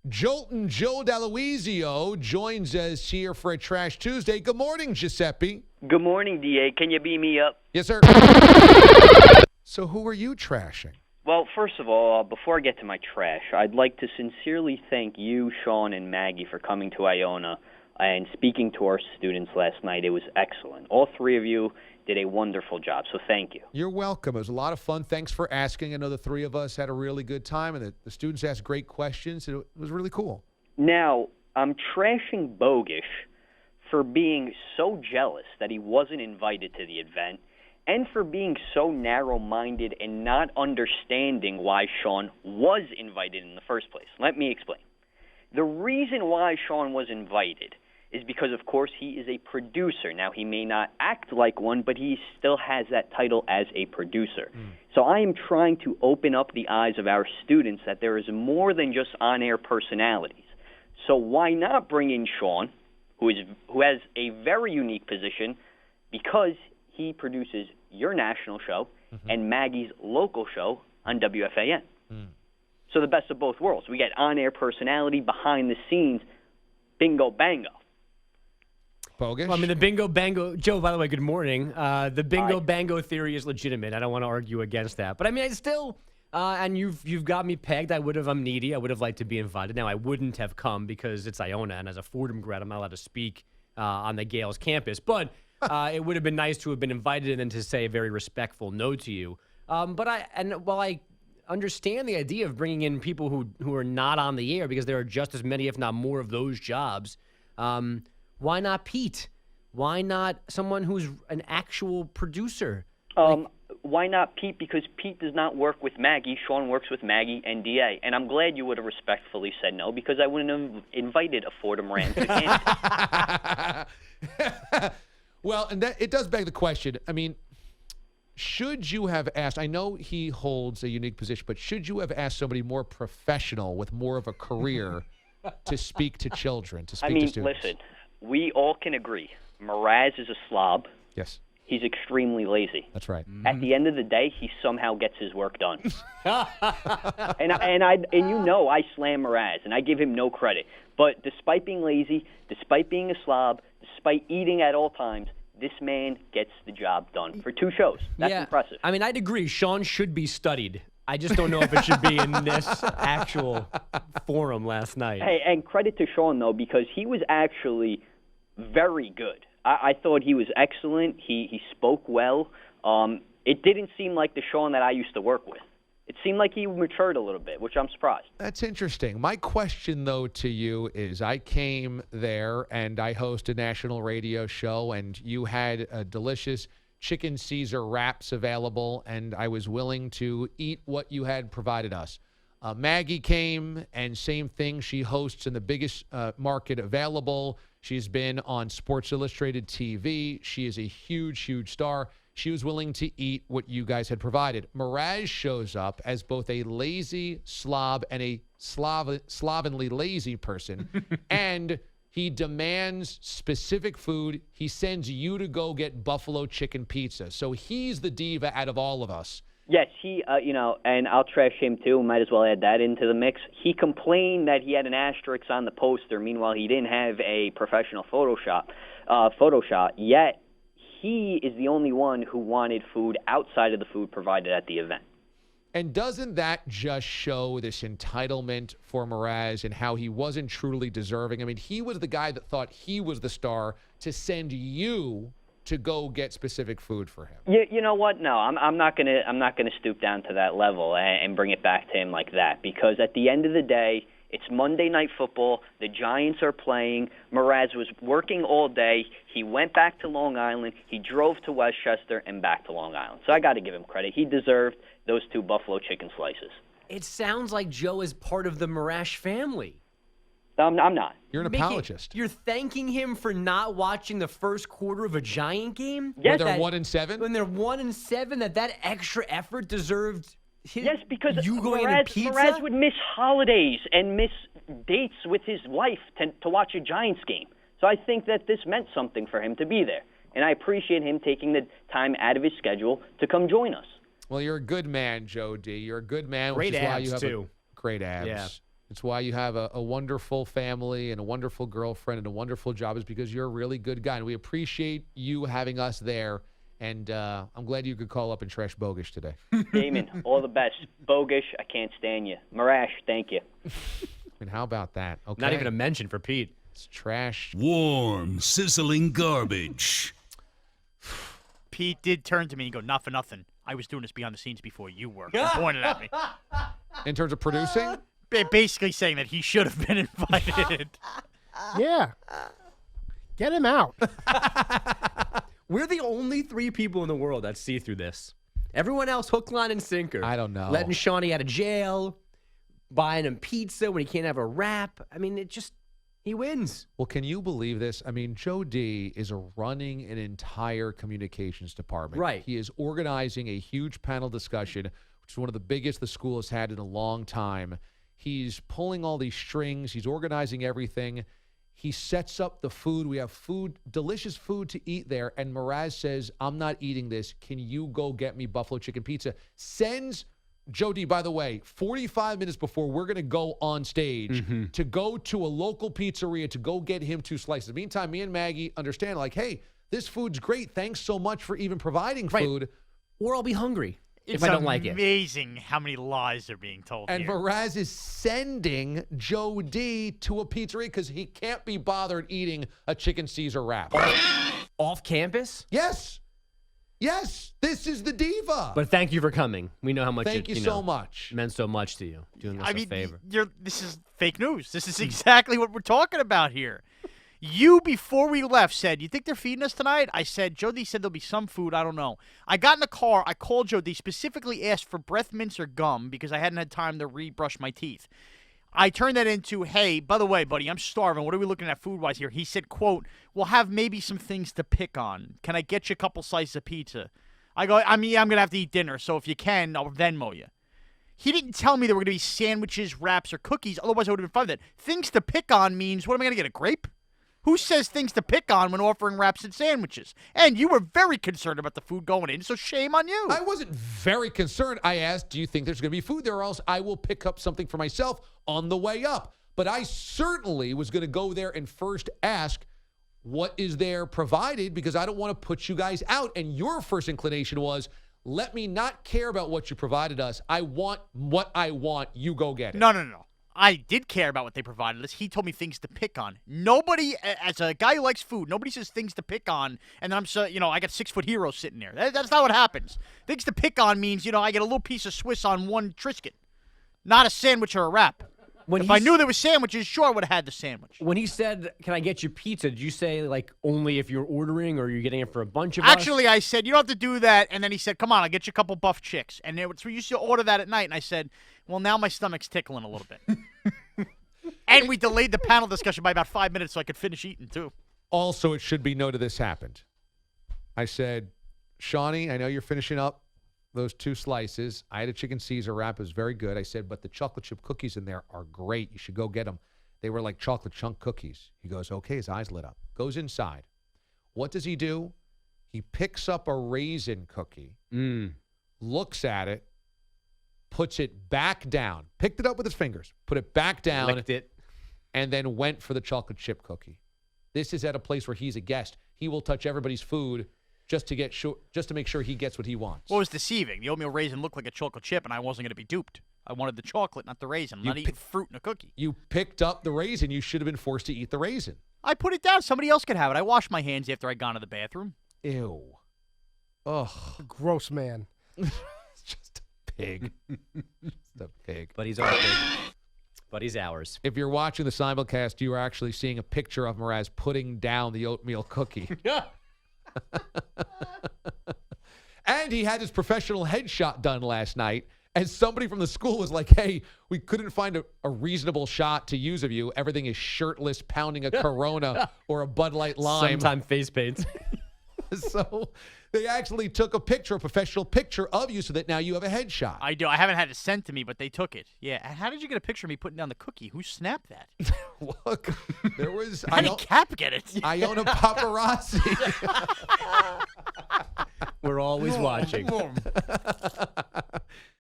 Joltin' Joe D'Aloisio joins us here for a Trash Tuesday. Good morning, Giuseppe. Good morning, D.A. Can you beam me up? Yes, sir. So who are you trashing? Well, first of all, before I get to my trash, I'd like to sincerely thank you, Sean, and Maggie for coming to Iona and speaking to our students last night. It was excellent. All three of you did a wonderful job, so thank you. You're welcome. It was a lot of fun. Thanks for asking. I know the three of us had a really good time, and the students asked great questions. It was really cool. Now, I'm trashing Bogish for being so jealous that he wasn't invited to the event, and for being so narrow-minded and not understanding why Sean was invited in the first place. Let me explain. The reason why Sean was invited is because, of course, he is a producer. Now, he may not act like one, but he still has that title as a producer. So I am trying to open up the eyes of our students that there is more than just on-air personalities. So why not bring in Sean, who has a very unique position, because he produces your national show and Maggie's local show on WFAN. So the best of both worlds. We get on-air personality, behind the scenes, bingo bango. Bogish? Well, I mean, the bingo bango. Joe, by the way, good morning. The bingo bango theory is legitimate. I don't want to argue against that. But I mean, I still, and you've got me pegged. I'm needy. I would have liked to be invited. Now, I wouldn't have come because it's Iona, and as a Fordham grad, I'm not allowed to speak on the Gales campus. But it would have been nice to have been invited and then to say a very respectful no to you. While I understand the idea of bringing in people who are not on the air, because there are just as many, if not more, of those jobs, why not Pete? Why not someone who's an actual producer? Why not Pete? Because Pete does not work with Maggie. Sean works with Maggie and D.A. And I'm glad you would have respectfully said no, because I wouldn't have invited a Fordham Ram to campus. Well, and it does beg the question. I mean, should you have asked, I know he holds a unique position, but should you have asked somebody more professional with more of a career to speak to children, to speak to students? Listen, we all can agree. Mraz is a slob. Yes. He's extremely lazy. That's right. At the end of the day, he somehow gets his work done. and you know I slam Mraz, and I give him no credit. But despite being lazy, despite being a slob, despite eating at all times, this man gets the job done for 2 shows. That's impressive. I mean, I'd agree. Sean should be studied. I just don't know if it should be in this actual forum last night. Hey, and credit to Sean, though, because he was actually very good. I thought he was excellent. He spoke well. It didn't seem like the Sean that I used to work with. It seemed like he matured a little bit, which I'm surprised. That's interesting. My question, though, to you is I came there and I host a national radio show, and you had a delicious chicken Caesar wraps available, and I was willing to eat what you had provided us. Maggie came, and same thing. She hosts in the biggest market available. She's been on Sports Illustrated TV. She is a huge, huge star. She was willing to eat what you guys had provided. Mraz shows up as both a lazy slob and a slovenly lazy person, and he demands specific food. He sends you to go get buffalo chicken pizza. So he's the diva out of all of us. Yes, he, and I'll trash him too. Might as well add that into the mix. He complained that he had an asterisk on the poster. Meanwhile, he didn't have a professional Photoshop. Yet he is the only one who wanted food outside of the food provided at the event. And doesn't that just show this entitlement for Mraz and how he wasn't truly deserving? I mean, he was the guy that thought he was the star to send you to go get specific food for him. You know what? No, I'm not gonna stoop down to that level and bring it back to him like that, because at the end of the day, it's Monday Night Football. The Giants are playing. Mraz was working all day. He went back to Long Island. He drove to Westchester and back to Long Island. So I got to give him credit. He deserved those 2 buffalo chicken slices. It sounds like Joe is part of the Marash family. I'm not. You're an apologist. You're thanking him for not watching the first quarter of a Giant game? Yes. When they're 1-7? When they're 1-7, that extra effort deserved yes, because you going into pizza? Mraz would miss holidays and miss dates with his wife to watch a Giants game. So I think that this meant something for him to be there. And I appreciate him taking the time out of his schedule to come join us. Well, you're a good man, Joe D. You're a good man, great which is why you have too. great abs. Yeah. It's why you have a wonderful family and a wonderful girlfriend and a wonderful job, is because you're a really good guy. And we appreciate you having us there. And I'm glad you could call up and trash Bogish today. Damon, all the best. Bogish, I can't stand you. Mraz, thank you. I mean, how about that? Okay. Not even a mention for Pete. It's trash. Warm, sizzling garbage. Pete did turn to me and go, "Not for nothing. I was doing this behind the scenes before you were." He pointed at me. In terms of producing? Basically saying that he should have been invited. Yeah. Get him out. We're the only 3 people in the world that see through this. Everyone else, hook, line, and sinker. I don't know. Letting Shawnee out of jail, buying him pizza when he can't have a wrap. I mean, he wins. Well, can you believe this? I mean, Joe D is running an entire communications department. Right. He is organizing a huge panel discussion, which is one of the biggest the school has had in a long time. He's pulling all these strings. He's organizing everything. He sets up the food. We have food, delicious food to eat there. And Mraz says, "I'm not eating this. Can you go get me buffalo chicken pizza?" Sends Joe D, by the way, 45 minutes before we're going to go on stage to go to a local pizzeria to go get him 2 slices. Meantime, me and Maggie understand, like, hey, this food's great. Thanks so much for even providing food. Or I'll be hungry if It's I don't like it. amazing how many lies are being told And here. Mraz is sending Joe D to a pizzeria because he can't be bothered eating a chicken Caesar wrap. Off campus? Yes. Yes. This is the diva. But thank you for coming. We know how much Thank you so much. meant so much to you. Doing us I a mean, favor. this is fake news. This is exactly what we're talking about here. You, before we left, said, "You think they're feeding us tonight?" I said, "Jody said there'll be some food. I don't know." I got in the car. I called Jody, specifically asked for breath mints or gum because I hadn't had time to rebrush my teeth. I turned that into, "Hey, by the way, buddy, I'm starving. What are we looking at food-wise here?" He said, quote, "We'll have maybe some things to pick on. Can I get you a couple slices of pizza?" I go, I'm going to have to eat dinner, so if you can, I'll Venmo you. He didn't tell me there were going to be sandwiches, wraps, or cookies. Otherwise, I would have been fine with it. Things to pick on means, what am I going to get, a grape? Who says things to pick on when offering wraps and sandwiches? And you were very concerned about the food going in, so shame on you. I wasn't very concerned. I asked, do you think there's going to be food there, or else I will pick up something for myself on the way up. But I certainly was going to go there and first ask, what is there provided? Because I don't want to put you guys out. And your first inclination was, let me not care about what you provided us. I want what I want. You go get it. No. I did care about what they provided us. He told me things to pick on. Nobody, as a guy who likes food, nobody says things to pick on, and then I'm so, I got 6-foot hero sitting there. That's not what happens. Things to pick on means, I get a little piece of Swiss on one Triscuit, not a sandwich or a wrap. If I knew there was sandwiches, sure, I would have had the sandwich. When he said, "Can I get you pizza?" Did you say, like, only if you're ordering, or are you getting it for a bunch of us? Actually, I said, "You don't have to do that." And then he said, "Come on, I'll get you a couple buff chicks." And we used to order that at night. And I said, "Well, now my stomach's tickling a little bit." And we delayed the panel discussion by about 5 minutes so I could finish eating, too. Also, it should be noted this happened. I said, Shawnee, I know you're finishing up those 2 slices. I had a chicken Caesar wrap. It was very good. I said, but the chocolate chip cookies in there are great. You should go get them. They were like chocolate chunk cookies. He goes, okay. His eyes lit up. Goes inside. What does he do? He picks up a raisin cookie, looks at it, puts it back down, picked it up with his fingers, put it back down, Licked it. and then went for the chocolate chip cookie. This is at a place where he's a guest. He will touch everybody's food just to make sure he gets what he wants. What was deceiving? The oatmeal raisin looked like a chocolate chip, and I wasn't going to be duped. I wanted the chocolate, not the raisin. I'm not eating fruit in a cookie. You picked up the raisin. You should have been forced to eat the raisin. I put it down. Somebody else could have it. I washed my hands after I'd gone to the bathroom. Ew. Ugh. Gross man. It's just a pig. Just a pig. But he's our pig. But he's ours. If you're watching the simulcast, you are actually seeing a picture of Mraz putting down the oatmeal cookie. And he had his professional headshot done last night. And somebody from the school was like, hey, we couldn't find a reasonable shot to use of you. Everything is shirtless, pounding a Corona or a Bud Light Lime. Sometime face paint. So they actually took a professional picture of you so that now you have a headshot. I do. I haven't had it sent to me, but they took it. Yeah. And how did you get a picture of me putting down the cookie? Who snapped that? Look, there was How did Cap get it? Iona paparazzi. We're always watching.